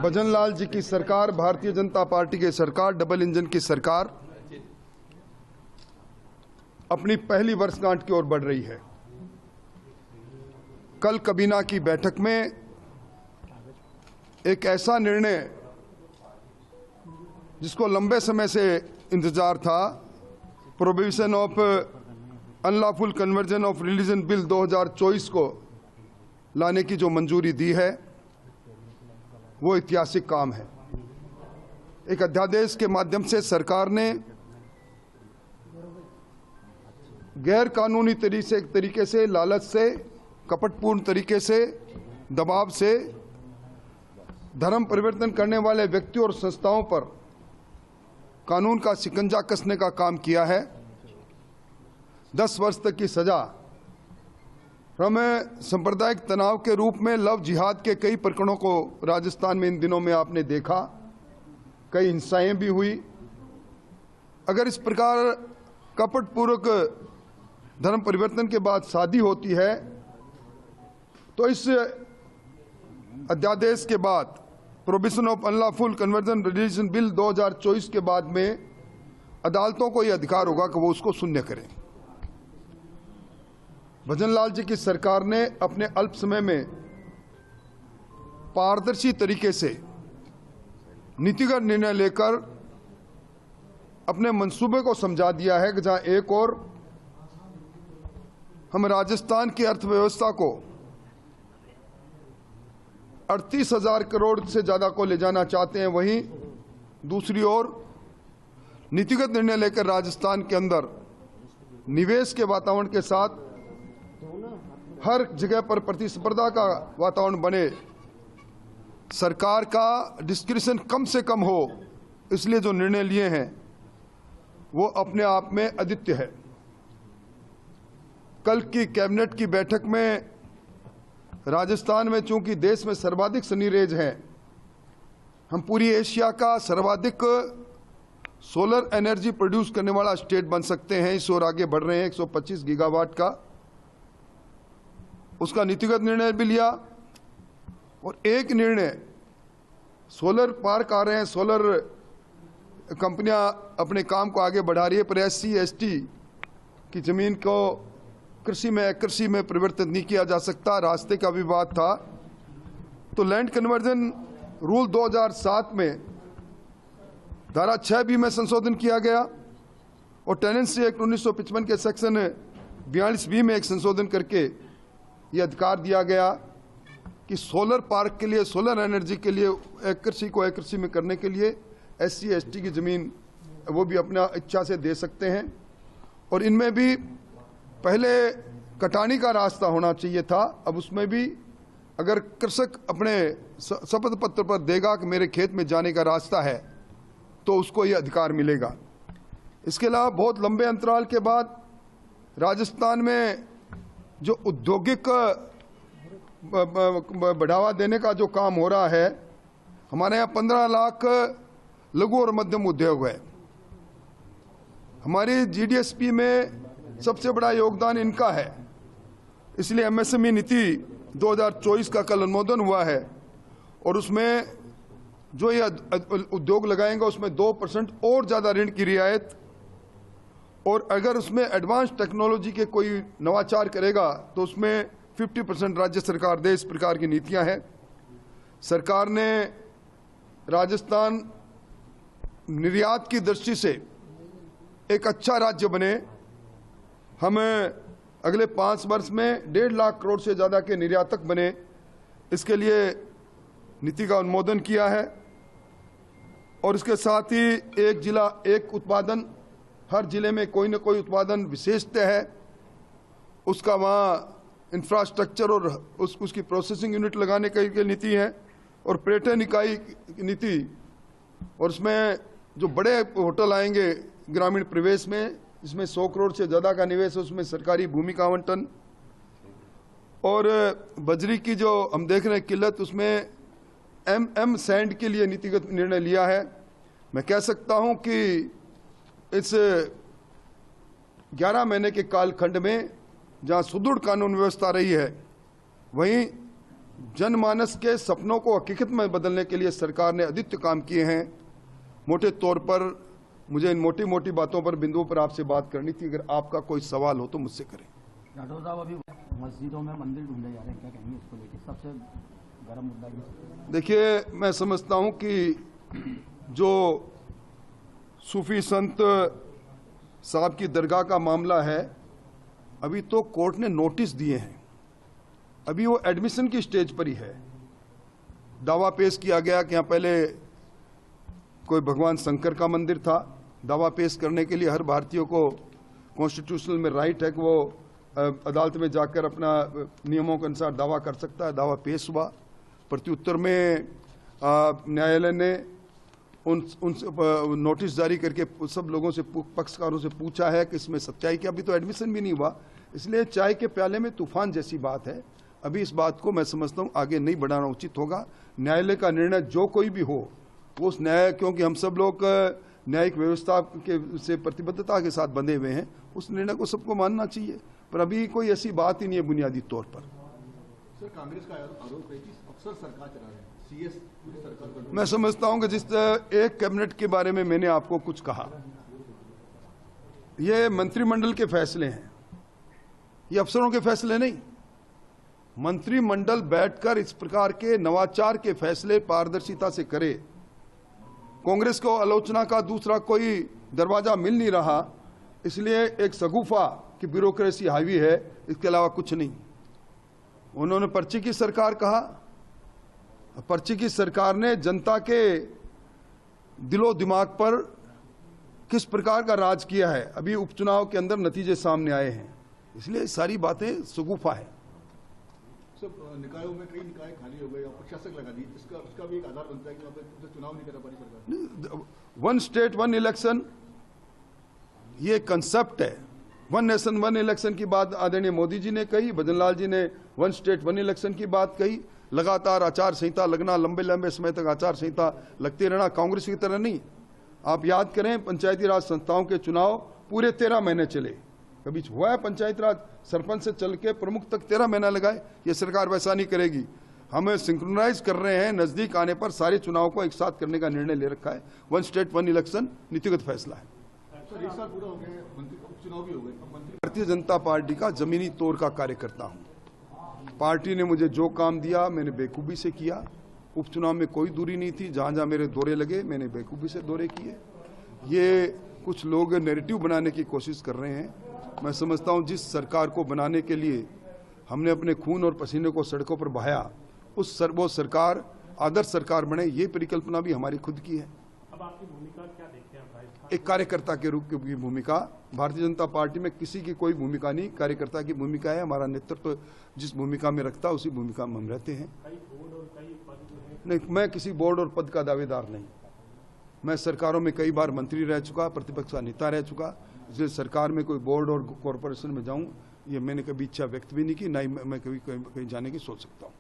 भजन लाल जी की सरकार, भारतीय जनता पार्टी की सरकार, डबल इंजन की सरकार अपनी पहली वर्षगांठ की ओर बढ़ रही है। कल काबीना की बैठक में एक ऐसा निर्णय जिसको लंबे समय से इंतजार था, prohibition of unlawful conversion of religion bill 2024 को लाने की जो मंजूरी दी है वो ऐतिहासिक काम है। एक अध्यादेश के माध्यम से सरकार ने गैर कानूनी तरीके से, लालच से, कपटपूर्ण तरीके से, दबाव से धर्म परिवर्तन करने वाले व्यक्तियों और संस्थाओं पर कानून का शिकंजा कसने का काम किया है। 10 वर्ष तक की सजा। हमें सांप्रदायिक तनाव के रूप में लव जिहाद के कई प्रकरणों को राजस्थान में इन दिनों में आपने देखा, कई हिंसाएं भी हुई। अगर इस प्रकार कपटपूर्वक धर्म परिवर्तन के बाद शादी होती है तो इस अध्यादेश के बाद, prohibition of unlawful conversion religion bill 2024 के बाद में अदालतों को यह अधिकार होगा कि वो उसको शून्य करें। भजन लाल जी की सरकार ने अपने अल्प समय में पारदर्शी तरीके से नीतिगत निर्णय लेकर अपने मंसूबे को समझा दिया है कि जहां एक और हम राजस्थान की अर्थव्यवस्था को 38,000 करोड़ से ज्यादा को ले जाना चाहते हैं, वहीं दूसरी ओर नीतिगत निर्णय लेकर राजस्थान के अंदर निवेश के वातावरण के साथ हर जगह पर प्रतिस्पर्धा का वातावरण बने, सरकार का डिस्क्रिशन कम से कम हो, इसलिए जो निर्णय लिए हैं वो अपने आप में अद्वितीय है। कल की कैबिनेट की बैठक में राजस्थान में चूंकि देश में सर्वाधिक सनी रेंज है, हम पूरी एशिया का सर्वाधिक सोलर एनर्जी प्रोड्यूस करने वाला स्टेट बन सकते हैं। इस ओर आगे बढ़ रहे हैं। 125 गीगावाट का उसका नीतिगत निर्णय भी लिया। और एक निर्णय, सोलर पार्क आ रहे हैं, सोलर कंपनियां अपने काम को आगे बढ़ा रही है, पर SC ST की जमीन को कृषि में परिवर्तित नहीं किया जा सकता। रास्ते का विवाद था तो लैंड कन्वर्जन रूल 2007 में धारा 6B में संशोधन किया गया और टेनेंसी एक्ट 1955 के सेक्शन 42B में एक संशोधन करके ये अधिकार दिया गया कि सोलर पार्क के लिए, सोलर एनर्जी के लिए कृषि को कृषि में करने के लिए SC ST की जमीन वो भी अपना इच्छा से दे सकते हैं। और इनमें भी पहले कटानी का रास्ता होना चाहिए था, अब उसमें भी अगर कृषक अपने शपथ पत्र पर देगा कि मेरे खेत में जाने का रास्ता है तो उसको ये अधिकार मिलेगा। इसके अलावा बहुत लंबे अंतराल के बाद राजस्थान में जो औद्योगिक बढ़ावा देने का जो काम हो रहा है, हमारे यहाँ 15 लाख लघु और मध्यम उद्योग है। हमारी GDSP में सबसे बड़ा योगदान इनका है, इसलिए MSME नीति 2024 का कल अनुमोदन हुआ है और उसमें जो ये उद्योग लगाएंगे उसमें 2% और ज्यादा ऋण की रियायत, और अगर उसमें एडवांस टेक्नोलॉजी के कोई नवाचार करेगा तो उसमें 50% राज्य सरकार दे। इस प्रकार की नीतियां हैं। सरकार ने राजस्थान निर्यात की दृष्टि से एक अच्छा राज्य बने, हम अगले 5 वर्ष में 1.5 लाख करोड़ से ज्यादा के निर्यातक बने, इसके लिए नीति का अनुमोदन किया है। और इसके साथ ही एक जिला एक उत्पादन, हर जिले में कोई न कोई उत्पादन विशेषता है, उसका वहाँ इंफ्रास्ट्रक्चर और उसकी प्रोसेसिंग यूनिट लगाने की नीति है। और पर्यटन इकाई नीति, और उसमें जो बड़े होटल आएंगे ग्रामीण प्रवेश में, जिसमें 100 करोड़ से ज़्यादा का निवेश है, उसमें सरकारी भूमि का आवंटन। और बजरी की जो हम देख रहे हैं किल्लत, उसमें MM सैंड के लिए नीतिगत निर्णय लिया है। मैं कह सकता हूं कि इस 11 महीने के कालखंड में जहां सुदृढ़ कानून व्यवस्था रही है, वहीं जनमानस के सपनों को हकीकत में बदलने के लिए सरकार ने अद्वितीय काम किए हैं। मोटे तौर पर मुझे इन मोटी मोटी बातों पर, बिंदुओं पर आपसे बात करनी थी। अगर आपका कोई सवाल हो तो मुझसे करें। राठौर साहब, अभी मस्जिदों में मंदिर ढूंढे जा रहे हैं, क्या कहेंगे इसको लेकर? सबसे गर्म मुद्दा ये। देखिए, मैं समझता हूं कि जो सूफी संत साहब की दरगाह का मामला है, अभी तो कोर्ट ने नोटिस दिए हैं, अभी वो एडमिशन की स्टेज पर ही है। दावा पेश किया गया कि यहाँ पहले कोई भगवान शंकर का मंदिर था। दावा पेश करने के लिए हर भारतीय को कॉन्स्टिट्यूशनल में राइट है कि वो अदालत में जाकर अपना नियमों के अनुसार दावा कर सकता है। दावा पेश हुआ, प्रत्युत्तर में न्यायालय ने उन नोटिस जारी करके सब लोगों से, पक्षकारों से पूछा है कि इसमें सच्चाई क्या। अभी तो एडमिशन भी नहीं हुआ, इसलिए चाय के प्याले में तूफान जैसी बात है। अभी इस बात को मैं समझता हूं आगे नहीं बढ़ाना उचित होगा। न्यायालय का निर्णय जो कोई भी हो, उस न्याय, क्योंकि हम सब लोग न्यायिक व्यवस्था के से प्रतिबद्धता के साथ बंधे हुए हैं, उस निर्णय को सबको मानना चाहिए। पर अभी कोई ऐसी बात ही नहीं है बुनियादी तौर पर। सर, कांग्रेस का आरोप है कि अक्सर सरकार चला रहे हैं, सीएस पूरी सरकार। मैं समझता हूं कि जिस एक कैबिनेट के बारे में मैंने आपको कुछ कहा, ये मंत्रिमंडल के फैसले हैं, ये अफसरों के फैसले नहीं। मंत्रिमंडल बैठकर इस प्रकार के नवाचार के फैसले पारदर्शिता से करे। कांग्रेस को आलोचना का दूसरा कोई दरवाजा मिल नहीं रहा, इसलिए एक सगुफा की ब्यूरोक्रेसी हावी है, इसके अलावा कुछ नहीं। उन्होंने पर्ची की सरकार कहा, पर्ची की सरकार ने जनता के दिलो दिमाग पर किस प्रकार का राज किया है, अभी उपचुनाव के अंदर नतीजे सामने आए हैं, इसलिए सारी बातें सगुफा है। सब निकायों में कई निकाय खाली हो गए, प्रशासक लगा दी, उसका भी एक आधार बनता है कि वहाँ पे चुनाव नहीं करा पाई सरकार। वन स्टेट वन इलेक्शन ये कंसेप्ट है। वन नेशन वन इलेक्शन की बात आदरणीय मोदी जी ने कही, भजनलाल जी ने वन स्टेट वन इलेक्शन की बात कही। लगातार आचार संहिता लगना, लंबे लंबे समय तक आचार संहिता लगते रहना, कांग्रेस की तरह नहीं। आप याद करें, पंचायती राज संस्थाओं के चुनाव पूरे 13 महीने चले। कभी हुआ है पंचायत राज सरपंच से चल के प्रमुख तक 13 महीना लगाए? ये सरकार वैसा नहीं करेगी। हमें सिंक्रोनाइज कर रहे हैं, नजदीक आने पर सारे चुनाव को एक साथ करने का निर्णय ले रखा है। वन स्टेट वन इलेक्शन नीतिगत फैसला है। सर, 1 साल पूरा हो गया, उपचुनाव भी हो गए, अब मंत्री। भारतीय जनता पार्टी का जमीनी तौर का कार्यकर्ता हूं। पार्टी ने मुझे जो काम दिया मैंने बेखूबी से किया। उपचुनाव में कोई दूरी नहीं थी, जहां जहां मेरे दौरे लगे मैंने बेखूबी से दौरे किए। ये कुछ लोग नैरेटिव बनाने की कोशिश कर रहे हैं। मैं समझता हूं जिस सरकार को बनाने के लिए हमने अपने खून और पसीने को सड़कों पर बहाया, वो सरकार आदर्श सरकार बने, ये परिकल्पना भी हमारी खुद की है। अब आपकी भूमिका क्या देखते हैं राजस्थान? एक कार्यकर्ता के रूप की भूमिका। भारतीय जनता पार्टी में किसी की कोई भूमिका नहीं, कार्यकर्ता की भूमिका है। हमारा नेतृत्व जिस भूमिका में रखता है उसी भूमिका में हम रहते हैं। कई बोर्ड और कई पद जो हैं। नहीं, मैं किसी बोर्ड और पद का दावेदार नहीं। मैं सरकारों में कई बार मंत्री रह चुका, प्रतिपक्ष का नेता रह चुका, इसलिए सरकार में कोई बोर्ड और कॉरपोरेशन में जाऊं ये मैंने कभी इच्छा व्यक्त भी नहीं की, ना ही मैं कभी कहीं जाने की सोच सकता हूं।